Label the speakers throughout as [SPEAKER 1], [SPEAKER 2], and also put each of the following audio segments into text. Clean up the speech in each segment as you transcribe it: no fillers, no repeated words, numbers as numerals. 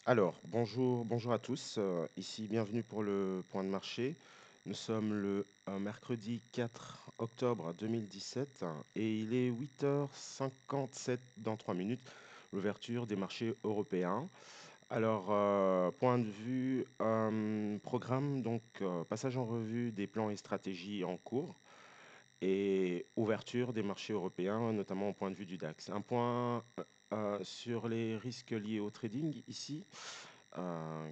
[SPEAKER 1] Alors, bonjour à tous. Ici, bienvenue pour le point de marché. Nous sommes le mercredi 4 octobre 2017 et il est 8h57 dans 3 minutes, l'ouverture des marchés européens. Alors, point de vue, programme, donc passage en revue des plans et stratégies en cours et ouverture des marchés européens, notamment au point de vue du DAX. Un point sur les risques liés au trading ici,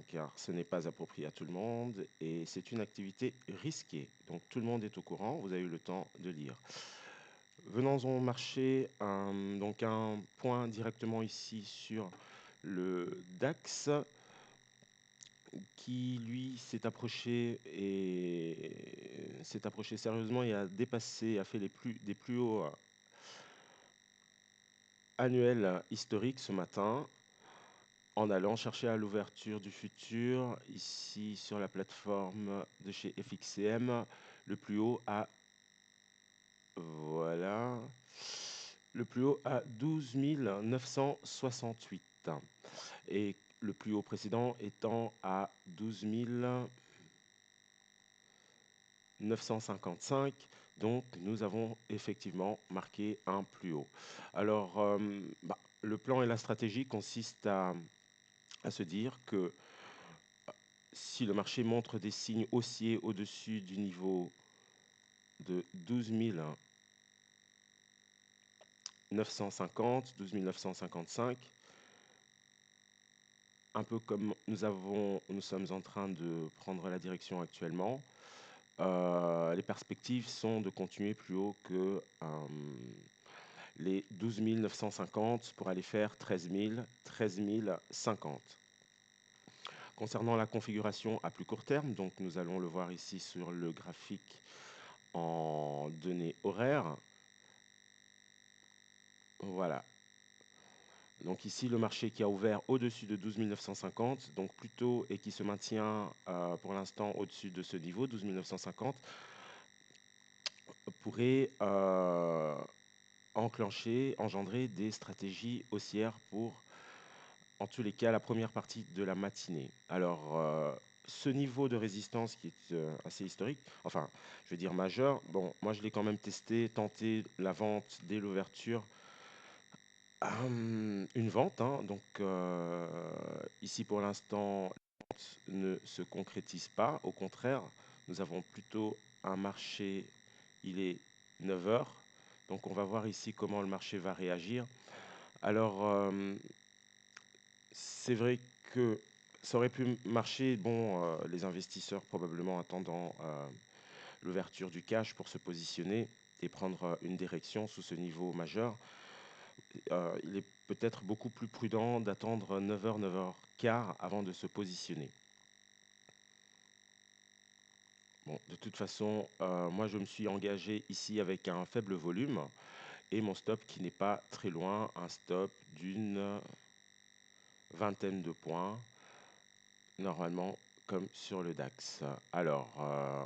[SPEAKER 1] car ce n'est pas approprié à tout le monde et c'est une activité risquée. Donc tout le monde est au courant, vous avez eu le temps de lire. Venons au marché, donc un point directement ici sur le DAX qui lui s'est approché sérieusement et a dépassé, a fait des plus hauts annuels historiques ce matin en allant chercher à l'ouverture du futur, ici sur la plateforme de chez FXCM, le plus haut à, voilà, le plus haut à 12 968 et le plus haut précédent étant à 12 955. Donc nous avons effectivement marqué un plus haut. Alors, le plan et la stratégie consistent à se dire que si le marché montre des signes haussiers au-dessus du niveau de 12 950, 12 955, un peu comme nous sommes en train de prendre la direction actuellement, les perspectives sont de continuer plus haut que les 12 950 pour aller faire 13 000, 13 050. Concernant la configuration à plus court terme, donc nous allons le voir ici sur le graphique en données horaires. Voilà. Donc ici, le marché qui a ouvert au-dessus de 12 950, donc plutôt et qui se maintient pour l'instant au-dessus de ce niveau, 12 950, pourrait engendrer des stratégies haussières pour, en tous les cas, la première partie de la matinée. Alors, ce niveau de résistance qui est assez historique, enfin, je veux dire majeur, bon, moi je l'ai quand même testé, tenté la vente dès l'ouverture. Une vente, hein, donc ici pour l'instant, la vente ne se concrétise pas. Au contraire, nous avons plutôt un marché, il est 9 heures. Donc on va voir ici comment le marché va réagir. Alors, c'est vrai que ça aurait pu marcher, bon, les investisseurs probablement attendant l'ouverture du cash pour se positionner et prendre une direction sous ce niveau majeur. Il est peut-être beaucoup plus prudent d'attendre 9 heures, 9h15 avant de se positionner. Bon, de toute façon, moi je me suis engagé ici avec un faible volume et mon stop qui n'est pas très loin, un stop d'une vingtaine de points, normalement comme sur le DAX. Alors,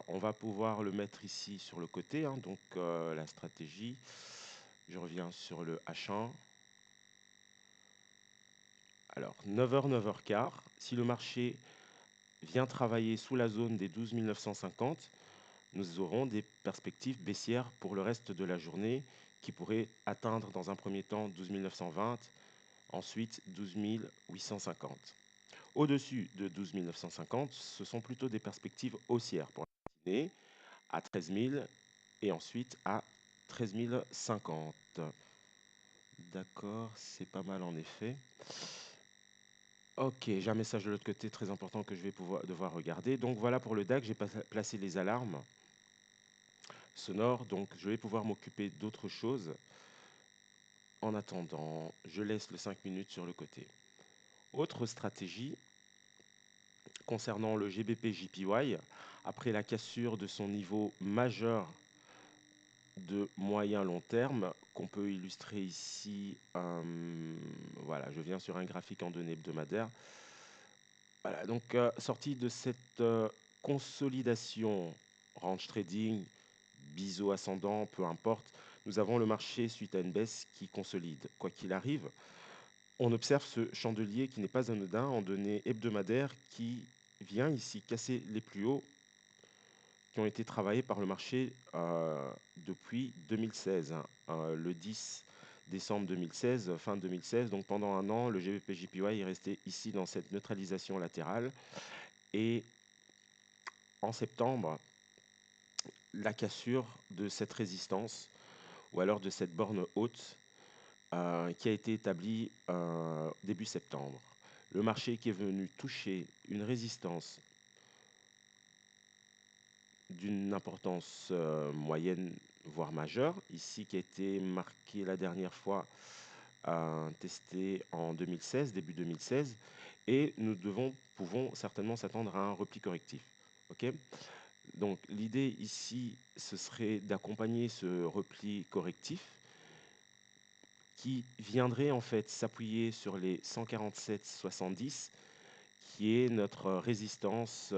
[SPEAKER 1] on va pouvoir le mettre ici sur le côté, hein, donc la stratégie. Je reviens sur le H1. Alors, 9 heures, 9h15, si le marché vient travailler sous la zone des 12 950, nous aurons des perspectives baissières pour le reste de la journée qui pourraient atteindre dans un premier temps 12 920, ensuite 12 850. Au-dessus de 12 950, ce sont plutôt des perspectives haussières pour la matinée à 13 000 et ensuite à 13 050. D'accord, c'est pas mal en effet. Ok, j'ai un message de l'autre côté très important que je vais devoir regarder. Donc voilà pour le DAX, j'ai placé les alarmes sonores, donc je vais pouvoir m'occuper d'autres choses. En attendant, je laisse le 5 minutes sur le côté. Autre stratégie concernant le GBP JPY, après la cassure de son niveau majeur de moyen long terme, qu'on peut illustrer ici, voilà, je viens sur un graphique en données hebdomadaires. Voilà, donc sortie de cette consolidation, range trading, biseau ascendant, peu importe, nous avons le marché suite à une baisse qui consolide. Quoi qu'il arrive, on observe ce chandelier qui n'est pas anodin en données hebdomadaires qui vient ici casser les plus hauts qui ont été travaillés par le marché depuis 2016, hein, le 10 décembre 2016, fin 2016. Donc pendant un an, le GBP-JPY est resté ici dans cette neutralisation latérale. Et en septembre, la cassure de cette résistance ou alors de cette borne haute qui a été établie début septembre. Le marché qui est venu toucher une résistance d'une importance moyenne, voire majeure, ici qui a été marqué la dernière fois, testé en 2016, début 2016, et nous pouvons certainement s'attendre à un repli correctif. Ok. Donc l'idée ici, ce serait d'accompagner ce repli correctif qui viendrait en fait s'appuyer sur les 147,70 qui est notre résistance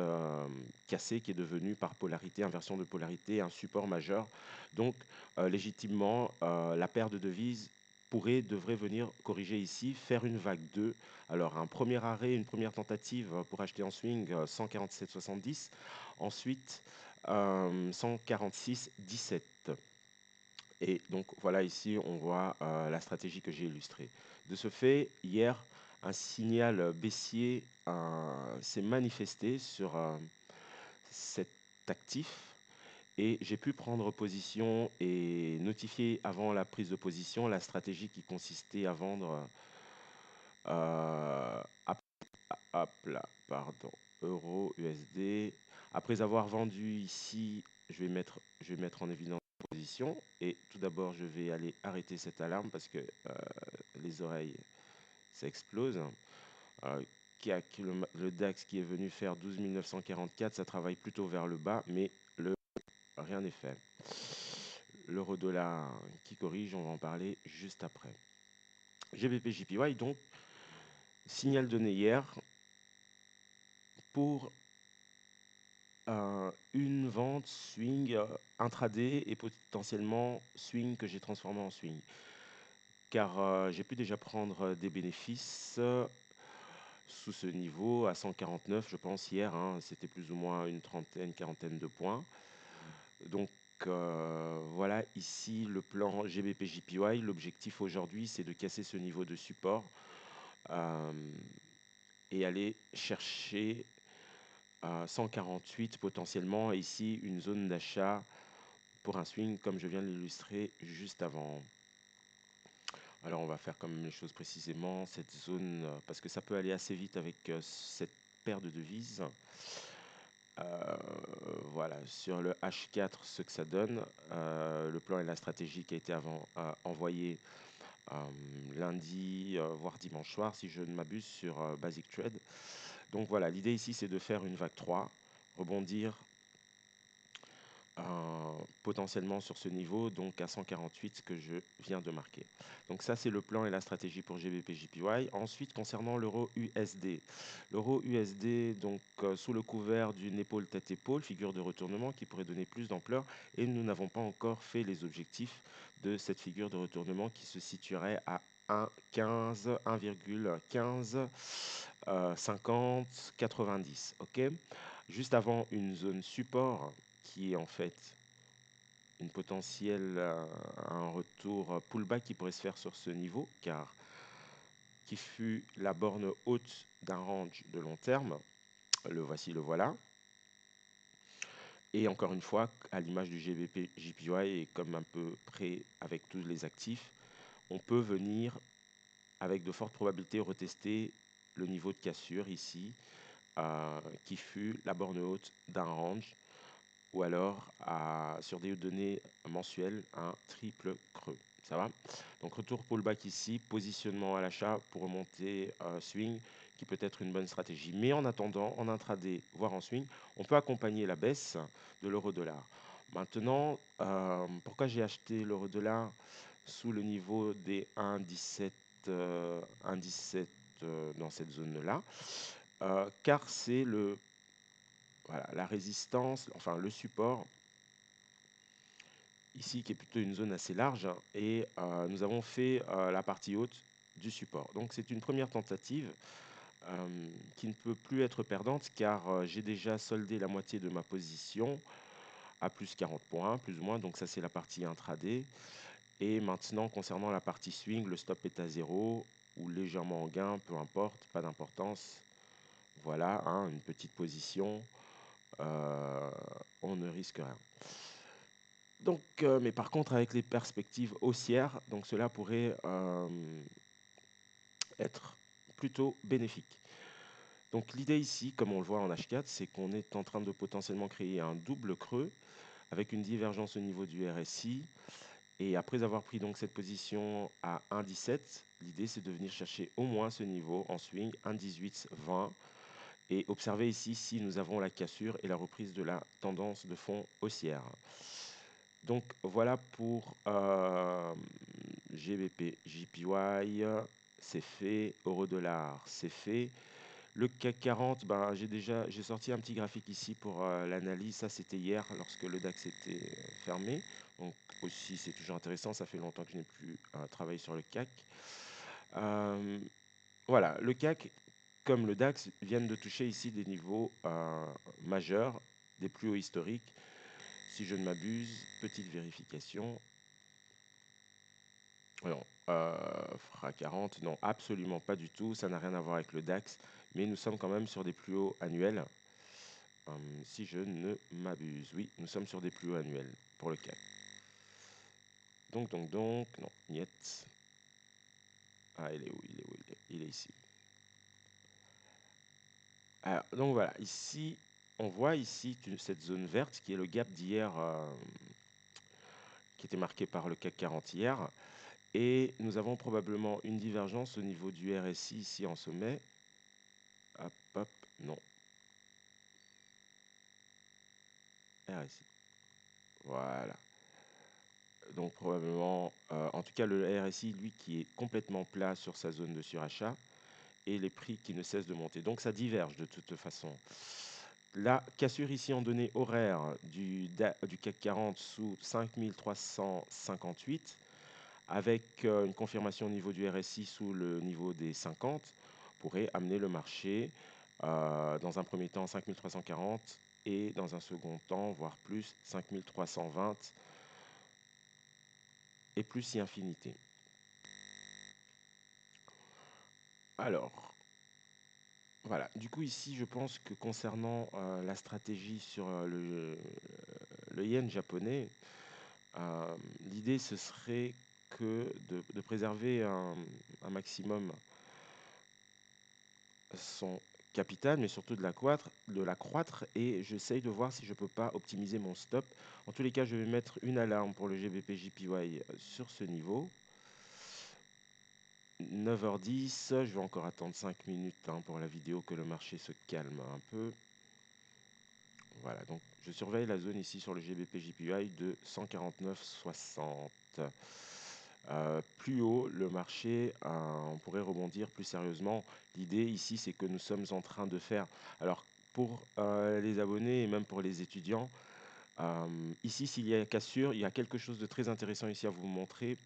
[SPEAKER 1] cassée qui est devenue par polarité, inversion de polarité, un support majeur. Donc légitimement, la paire de devises devrait venir corriger ici, faire une vague 2. Alors un premier arrêt, une première tentative pour acheter en swing 147,70. Ensuite 146,17. Et donc voilà, ici on voit la stratégie que j'ai illustrée. De ce fait, hier, un signal baissier s'est manifesté sur cet actif et j'ai pu prendre position et notifier avant la prise de position la stratégie qui consistait à vendre hop là, pardon, euro USD. Après avoir vendu ici, je vais mettre en évidence la position. Et tout d'abord, je vais aller arrêter cette alarme parce que les oreilles, ça explose. CAC, le DAX qui est venu faire 12 944, ça travaille plutôt vers le bas, mais rien n'est fait. L'euro-dollar qui corrige, on va en parler juste après. GBP-JPY, donc, signal donné hier pour une vente swing intraday et potentiellement swing que j'ai transformé en swing. Car j'ai pu déjà prendre des bénéfices sous ce niveau à 149, je pense, hier. Hein, c'était plus ou moins une trentaine, quarantaine de points. Donc voilà, ici le plan GBP-JPY. L'objectif aujourd'hui, c'est de casser ce niveau de support et aller chercher 148 potentiellement. Et ici, une zone d'achat pour un swing comme je viens de l'illustrer juste avant. Alors on va faire quand même les choses précisément. Cette zone, parce que ça peut aller assez vite avec cette paire de devises. Voilà, sur le H4, ce que ça donne, le plan et la stratégie qui a été envoyé lundi, voire dimanche soir, si je ne m'abuse, sur Basic Trade. Donc voilà, l'idée ici, c'est de faire une vague 3, rebondir potentiellement sur ce niveau, donc à 148 que je viens de marquer. Donc ça, c'est le plan et la stratégie pour GBP-JPY. Ensuite, concernant l'euro USD. L'euro USD, donc sous le couvert d'une épaule tête-épaule, figure de retournement qui pourrait donner plus d'ampleur. Et nous n'avons pas encore fait les objectifs de cette figure de retournement qui se situerait à 1,15, 1,15, 50, 90. Ok. Juste avant une zone support qui est en fait une potentielle, un retour pullback qui pourrait se faire sur ce niveau, car qui fut la borne haute d'un range de long terme. Le voici, le voilà. Et encore une fois, à l'image du GBP JPY et comme un peu près avec tous les actifs, on peut venir avec de fortes probabilités retester le niveau de cassure ici, qui fut la borne haute d'un range, ou alors sur des données mensuelles, un triple creux. Ça va? Donc retour pullback ici, positionnement à l'achat pour remonter swing, qui peut être une bonne stratégie. Mais en attendant, en intraday, voire en swing, on peut accompagner la baisse de l'euro-dollar. Maintenant, pourquoi j'ai acheté l'euro-dollar sous le niveau des 1,17 dans cette zone-là? Car c'est voilà, la résistance, enfin le support, ici qui est plutôt une zone assez large. Et nous avons fait la partie haute du support. Donc c'est une première tentative qui ne peut plus être perdante car j'ai déjà soldé la moitié de ma position à plus 40 points, plus ou moins. Donc ça c'est la partie intraday. Et maintenant concernant la partie swing, le stop est à 0 ou légèrement en gain, peu importe, pas d'importance. Voilà, hein, une petite position, on ne risque rien. Donc, mais par contre, avec les perspectives haussières, donc cela pourrait être plutôt bénéfique. Donc l'idée ici, comme on le voit en H4, c'est qu'on est en train de potentiellement créer un double creux avec une divergence au niveau du RSI. Et après avoir pris donc cette position à 1,17, l'idée c'est de venir chercher au moins ce niveau en swing, 1,1820. Et observez ici si nous avons la cassure et la reprise de la tendance de fond haussière. Donc voilà pour GBP, JPY, c'est fait, euro-dollar, c'est fait. Le CAC 40, ben, j'ai sorti un petit graphique ici pour l'analyse. Ça, c'était hier lorsque le DAX était fermé. Donc aussi, c'est toujours intéressant. Ça fait longtemps que je n'ai plus travaillé sur le CAC. Voilà, le CAC, comme le DAX, viennent de toucher ici des niveaux majeurs, des plus hauts historiques. Si je ne m'abuse, petite vérification. Non, FRA 40, non, absolument pas du tout. Ça n'a rien à voir avec le DAX. Mais nous sommes quand même sur des plus hauts annuels. Si je ne m'abuse, oui, nous sommes sur des plus hauts annuels pour le CAC. Donc, non, niet. Ah, il est où? Il est où? Il est ici. Alors, donc voilà, ici, on voit ici cette zone verte qui est le gap d'hier, qui était marqué par le CAC 40 hier. Et nous avons probablement une divergence au niveau du RSI ici en sommet. Hop, hop, non. RSI. Voilà. Donc probablement, en tout cas le RSI, lui, qui est complètement plat sur sa zone de surachat et les prix qui ne cessent de monter. Donc ça diverge de toute façon. La cassure ici en données horaires du CAC 40 sous 5358 avec une confirmation au niveau du RSI sous le niveau des 50 pourrait amener le marché dans un premier temps 5340 et dans un second temps, voire plus, 5320 et plus si infinité. Alors, voilà. Du coup, ici, je pense que concernant la stratégie sur le yen japonais, l'idée, ce serait que de préserver un maximum son capital, mais surtout de l'accroître, et j'essaye de voir si je peux pas optimiser mon stop. En tous les cas, je vais mettre une alarme pour le GBP JPY sur ce niveau. 9h10, je vais encore attendre 5 minutes pour la vidéo que le marché se calme un peu. Voilà, donc je surveille la zone ici sur le GBP JPY de 149,60. Plus haut, le marché, on pourrait rebondir plus sérieusement. L'idée ici, c'est que nous sommes en train de faire, alors pour les abonnés et même pour les étudiants, ici, s'il y a cassure, il y a quelque chose de très intéressant ici à vous montrer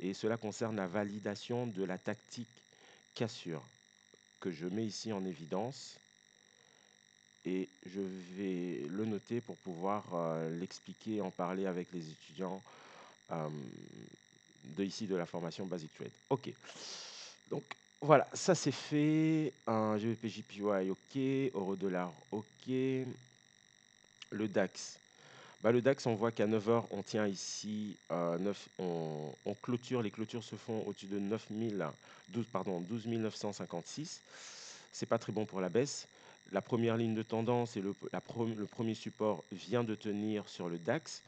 [SPEAKER 1] et cela concerne la validation de la tactique cassure que je mets ici en évidence. Et je vais le noter pour pouvoir l'expliquer, en parler avec les étudiants de la formation Basic Trade. Ok, donc voilà, ça c'est fait. GBP JPY, ok. Euro-dollar, ok. Le DAX. Bah, le DAX, on voit qu'à 9h, on tient ici, on clôture, les clôtures se font au-dessus de 12 956. C'est pas très bon pour la baisse. La première ligne de tendance et le premier support vient de tenir sur le DAX.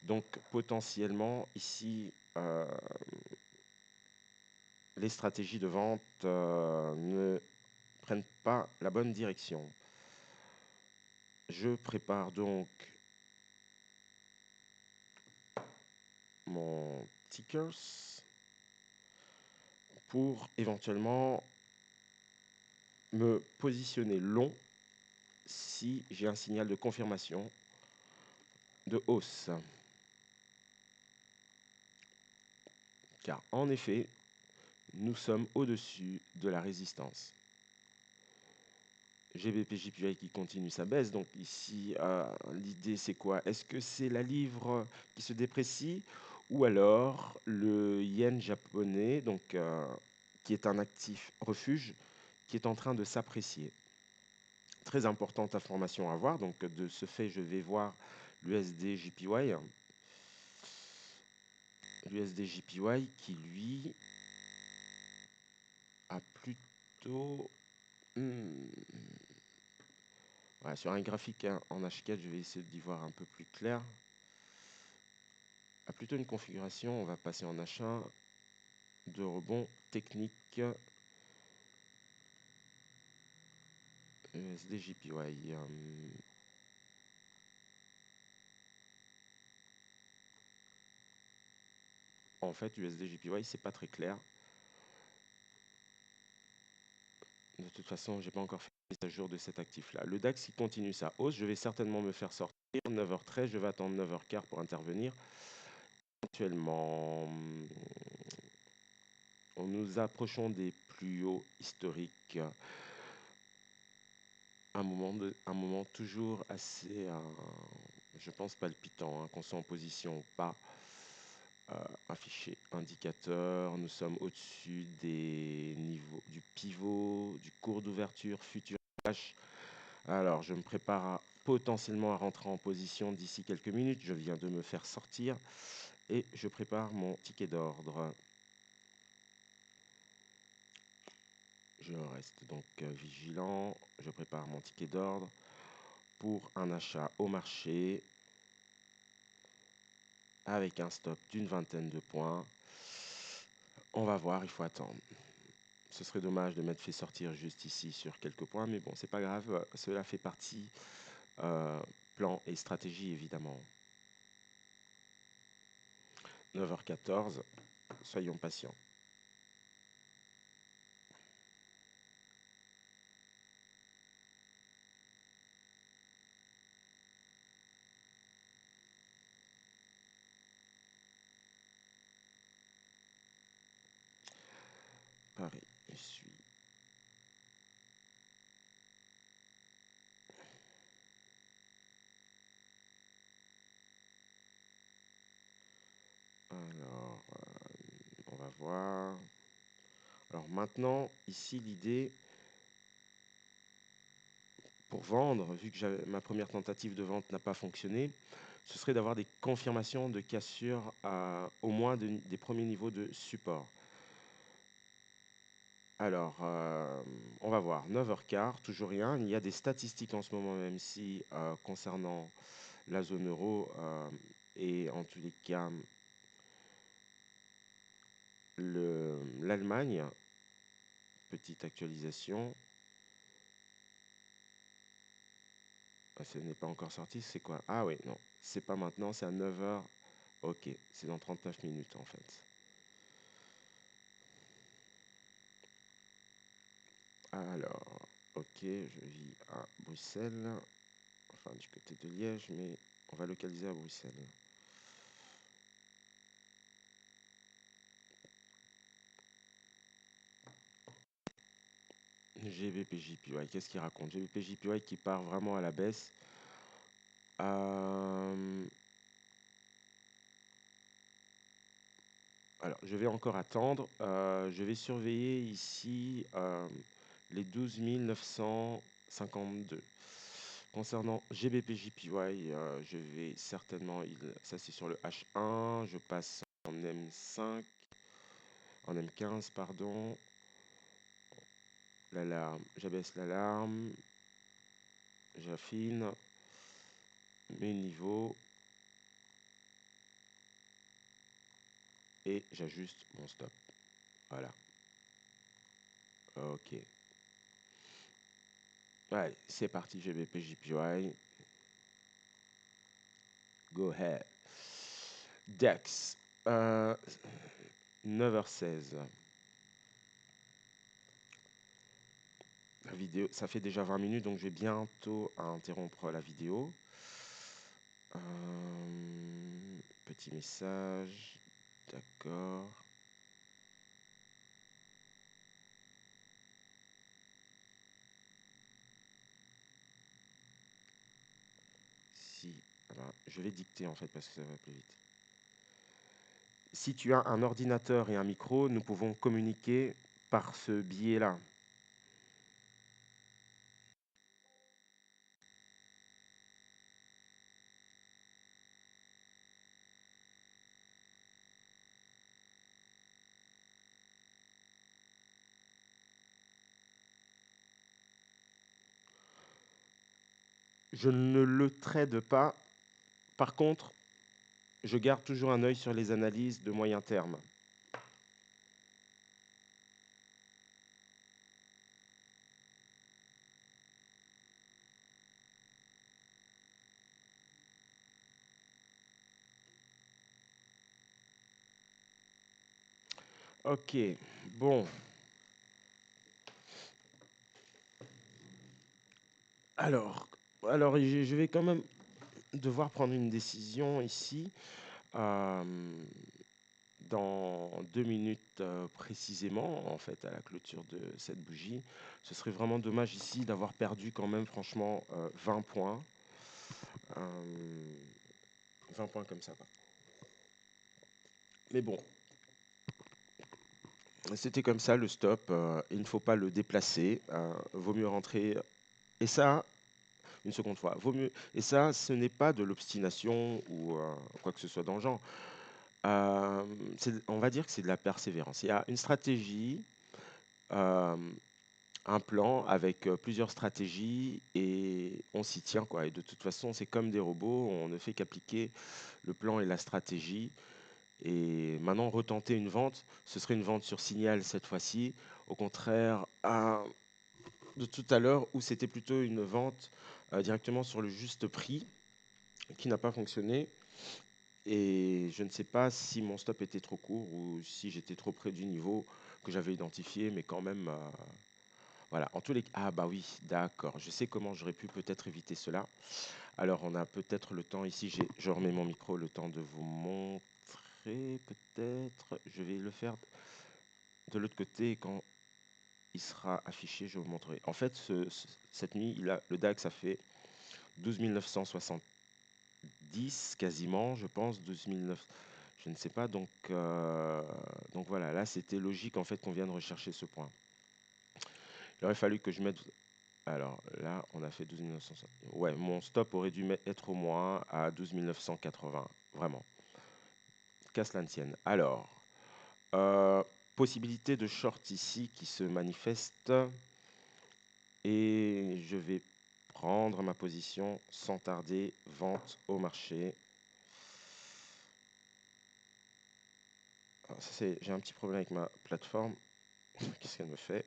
[SPEAKER 1] Donc potentiellement, ici, les stratégies de vente ne prennent pas la bonne direction. Je prépare donc mon tickers pour éventuellement me positionner long si j'ai un signal de confirmation de hausse. Car en effet, Nous sommes au-dessus de la résistance. GBP-JPY qui continue sa baisse. Donc ici, l'idée c'est quoi? Est-ce que c'est la livre qui se déprécie ou alors le yen japonais, donc, qui est un actif refuge, qui est en train de s'apprécier? Très importante information à voir. Donc de ce fait, je vais voir l'USD-JPY. L'USD-JPY qui lui a plutôt... Voilà, sur un graphique en H4, je vais essayer d'y voir un peu plus clair. A plutôt une configuration, on va passer en H1 de rebond technique USD-JPY. En fait, USD-JPY, c'est pas très clair. De toute façon, j'ai pas encore fait la mise à jour de cet actif-là. Le DAX qui continue sa hausse, je vais certainement me faire sortir. 9h13, je vais attendre 9h15 pour intervenir. Actuellement, nous approchons des plus hauts historiques. Un moment toujours assez, je pense, palpitant, qu'on soit en position ou pas. Affiché indicateur, nous sommes au-dessus des niveaux du pivot, du cours d'ouverture futur H. Alors, je me prépare potentiellement à rentrer en position d'ici quelques minutes. Je viens de me faire sortir et je prépare mon ticket d'ordre. Je reste donc vigilant. Je prépare mon ticket d'ordre pour un achat au marché avec un stop d'une vingtaine de points. On va voir, il faut attendre. Ce serait dommage de m'être fait sortir juste ici sur quelques points, mais bon, c'est pas grave. Cela fait partie plan et stratégie, évidemment. 9h14, soyons patients. Pareil, je suis. Alors, on va voir. Alors maintenant, ici, l'idée pour vendre, vu que ma première tentative de vente n'a pas fonctionné, ce serait d'avoir des confirmations de cassure au moins des premiers niveaux de support. Alors, on va voir. 9h15, toujours rien. Il y a des statistiques en ce moment, même si concernant la zone euro et en tous les cas l'Allemagne. Petite actualisation. Ce n'est pas encore sorti. C'est quoi? Ah oui, non. C'est pas maintenant, c'est à 9h. Ok, c'est dans 39 minutes en fait. Alors, ok, je vis à Bruxelles. Enfin, du côté de Liège, mais on va localiser à Bruxelles. GBP-JPY, qu'est-ce qu'il raconte? GBP-JPY qui part vraiment à la baisse. Alors, je vais encore attendre. Je vais surveiller ici les 12 952. Concernant GBP-JPY, je vais certainement, ça c'est sur le H1, je passe en M5, en M15, pardon. L'alarme, j'abaisse l'alarme, j'affine mes niveaux et j'ajuste mon stop. Voilà. Ok. Allez, c'est parti, GBP-JPY. Go ahead. DAX, 9h16. La vidéo, ça fait déjà 20 minutes, donc je vais bientôt interrompre la vidéo. Petit message. D'accord. Je vais dicter en fait parce que ça va plus vite. Si tu as un ordinateur et un micro, nous pouvons communiquer par ce biais-là. Je ne le trade pas. Par contre, je garde toujours un œil sur les analyses de moyen terme. Ok, bon. Alors, je vais quand même devoir prendre une décision ici. Euh, dans 2 minutes précisément, en fait, à la clôture de cette bougie. Ce serait vraiment dommage ici d'avoir perdu quand même, franchement, 20 points. 20 points comme ça, quoi. Mais bon, c'était comme ça le stop. Il ne faut pas le déplacer. Vaut mieux rentrer. Et ça, une seconde fois, vaut mieux. Et ça, ce n'est pas de l'obstination ou quoi que ce soit dans le genre. On va dire que c'est de la persévérance. Il y a une stratégie, euh, un plan avec plusieurs stratégies et on s'y tient, quoi. Et de toute façon, c'est comme des robots, on ne fait qu'appliquer le plan et la stratégie. Et maintenant, retenter une vente, ce serait une vente sur signal cette fois-ci. Au contraire, de tout à l'heure où c'était plutôt une vente directement sur le juste prix qui n'a pas fonctionné. Et je ne sais pas si mon stop était trop court ou si j'étais trop près du niveau que j'avais identifié, mais quand même, voilà. En tous les cas, ah bah oui, d'accord. Je sais comment j'aurais pu peut-être éviter cela. Alors, on a peut-être le temps ici. Je remets mon micro, le temps de vous montrer peut-être. Je vais le faire de l'autre côté quand il sera affiché. Je vous montrerai. En fait, cette nuit, le DAX a fait 12 970 quasiment, je pense, 12 900. Je ne sais pas, donc voilà, là c'était logique en fait qu'on vienne rechercher ce point. Il aurait fallu que je mette. Alors là, on a fait 12 900. Ouais, mon stop aurait dû être au moins à 12 980, vraiment. Qu'à cela ne tienne. Alors, euh, possibilité de short ici qui se manifeste. Et je vais prendre ma position sans tarder, vente au marché. J'ai un petit problème avec ma plateforme. Qu'est-ce qu'elle me fait?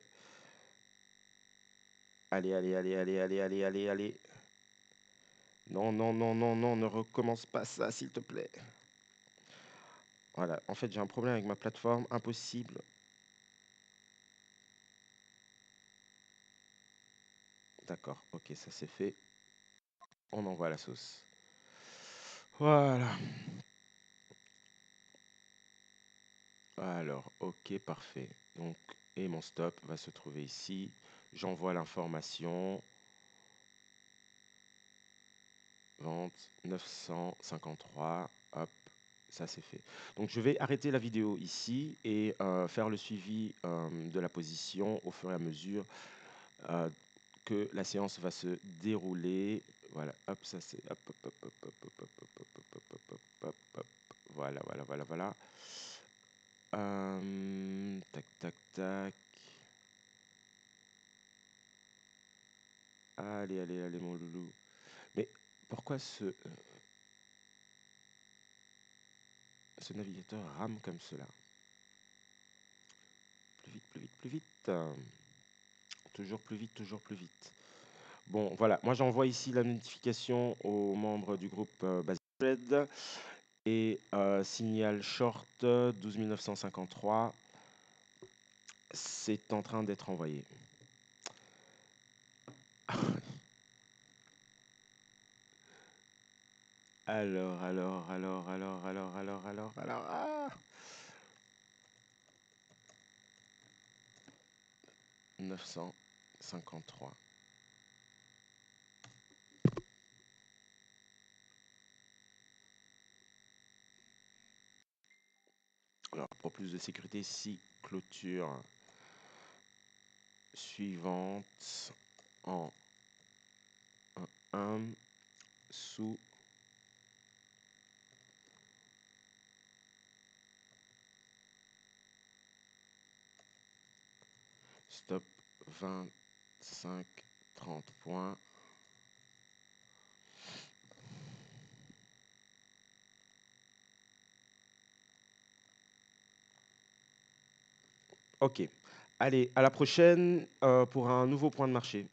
[SPEAKER 1] Allez, allez, allez, allez, allez, allez, allez, allez. Non, non, non, non, non, ne recommence pas ça, s'il te plaît. Voilà, en fait, j'ai un problème avec ma plateforme, impossible. D'accord, ok, ça c'est fait. On envoie la sauce. Voilà. Alors, ok, parfait. Donc, et mon stop va se trouver ici. J'envoie l'information. Vente 953. Hop, ça c'est fait. Donc je vais arrêter la vidéo ici et faire le suivi de la position au fur et à mesure euh, que la séance va se dérouler. Voilà, hop, ça c'est hop, hop, hop, hop, hop, hop, hop, hop, hop, hop, hop, hop, hop, hop. Voilà, voilà, voilà, voilà. Tac, tac, tac. Allez, allez, allez, mon loulou. Mais pourquoi ce navigateur rame comme cela? Plus vite, plus vite, plus vite. Toujours plus vite, toujours plus vite. Bon, voilà. Moi, j'envoie ici la notification aux membres du groupe Basisred et signal short 12 953. C'est en train d'être envoyé. Alors. Ah 953. pour plus de sécurité ici, clôture suivante en 1 sous stop 25 30 points. Ok. Allez, à la prochaine pour un nouveau point de marché.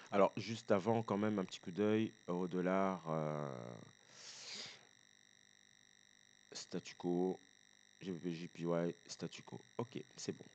[SPEAKER 1] Alors, juste avant, quand même, un petit coup d'œil au dollar. Statu quo, GBP, JPY, statu quo. Ok, c'est bon.